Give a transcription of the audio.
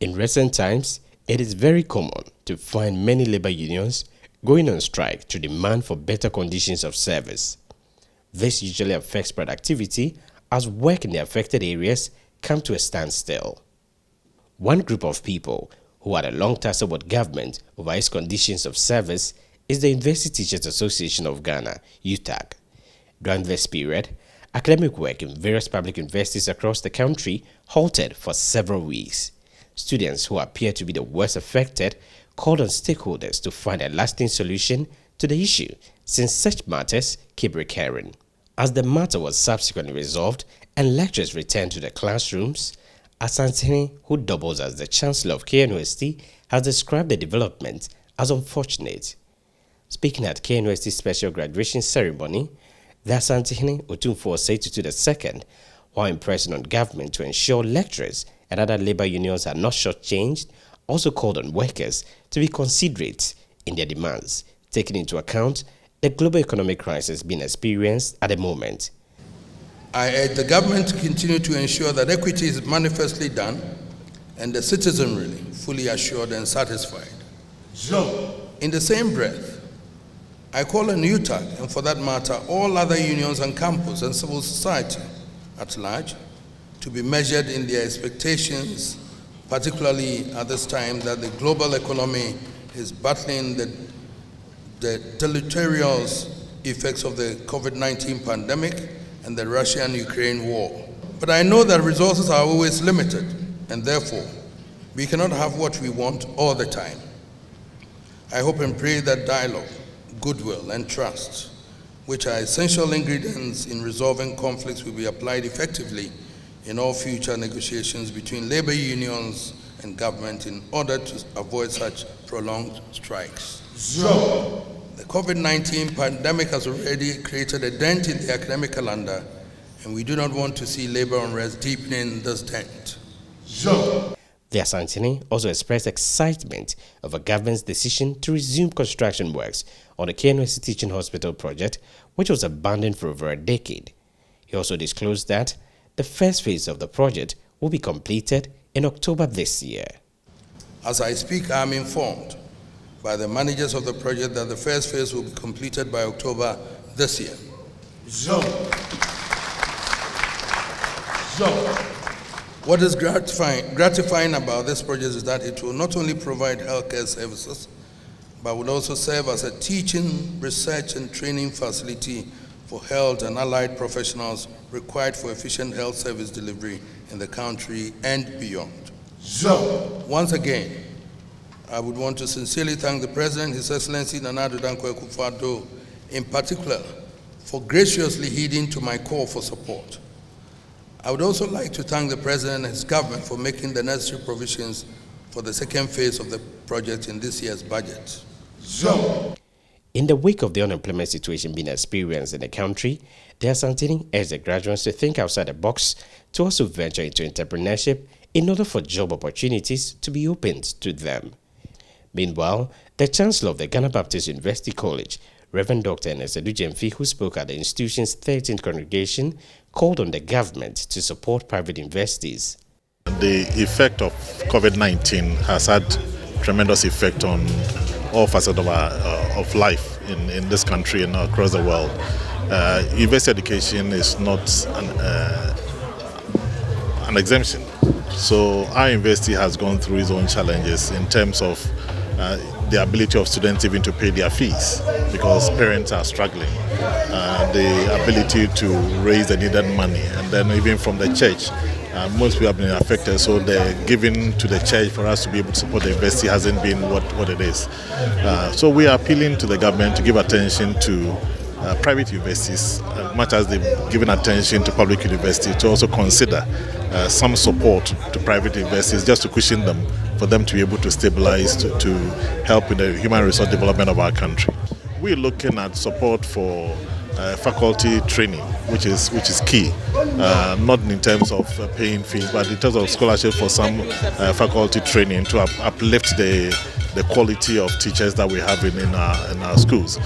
In recent times, it is very common to find many labor unions going on strike to demand for better conditions of service. This usually affects productivity as work in the affected areas come to a standstill. One group of people who had a long tussle with government over its conditions of service is the University Teachers Association of Ghana, UTAG. During this period, academic work in various public universities across the country halted for several weeks. Students who appear to be the worst affected called on stakeholders to find a lasting solution to the issue since such matters keep recurring. As the matter was subsequently resolved and lectures returned to the classrooms, Asantehene, who doubles as the Chancellor of KNUST, has described the development as unfortunate. Speaking at KNUST's special graduation ceremony, the Asantehene Otumfuo Seitutu II, while impressing on government to ensure lecturers and other labor unions are not shortchanged, also called on workers to be considerate in their demands, taking into account the global economic crisis being experienced at the moment. I urge the government to continue to ensure that equity is manifestly done and the citizenry fully assured and satisfied. In the same breath, I call on UTAG, and for that matter, all other unions on campus and civil society at large, to be measured in their expectations, particularly at this time that the global economy is battling the deleterious effects of the COVID-19 pandemic and the Russia-Ukraine war. But I know that resources are always limited, and therefore, we cannot have what we want all the time. I hope and pray that dialogue, goodwill, and trust, which are essential ingredients in resolving conflicts, will be applied effectively in all future negotiations between labor unions and government in order to avoid such prolonged strikes. The COVID-19 pandemic has already created a dent in the academic calendar, and we do not want to see labor unrest deepening this dent. The Asantehene also expressed excitement over government's decision to resume construction works on the KNUST Teaching Hospital project, which was abandoned for over a decade. He also disclosed that the first phase of the project will be completed in October this year. As I speak, I am informed by the managers of the project that the first phase will be completed by October this year. What is gratifying about this project is that it will not only provide healthcare services, but will also serve as a teaching, research, and training facility for health and allied professionals required for efficient health service delivery in the country and beyond. Once again, I would want to sincerely thank the President, His Excellency Nana Addo Dankwa Akufo-Addo, in particular, for graciously heeding to my call for support. I would also like to thank the President and his government for making the necessary provisions for the second phase of the project in this year's budget. In the wake of the unemployment situation being experienced in the country, the Asantehene urged the graduates to think outside the box to also venture into entrepreneurship in order for job opportunities to be opened to them. Meanwhile, the Chancellor of the Ghana Baptist University College, Reverend Dr. Ernest Edujemfi, who spoke at the institution's 13th congregation, called on the government to support private universities. The effect of COVID-19 has had tremendous effect on all facets of life in this country and across the world. University education is not an exemption. So our university has gone through its own challenges in terms of the ability of students even to pay their fees because parents are struggling, the ability to raise the needed money, and then even from the church, most people have been affected, so the giving to the church for us to be able to support the university hasn't been what it is. So we are appealing to the government to give attention to private universities, much as they've given attention to public universities, to also consider some support to private universities just to cushion them, for them to be able to stabilize, to help in the human resource development of our country. We're looking at support for faculty training, which is key, not in terms of paying fees, but in terms of scholarship for some faculty training to uplift the quality of teachers that we have in our schools.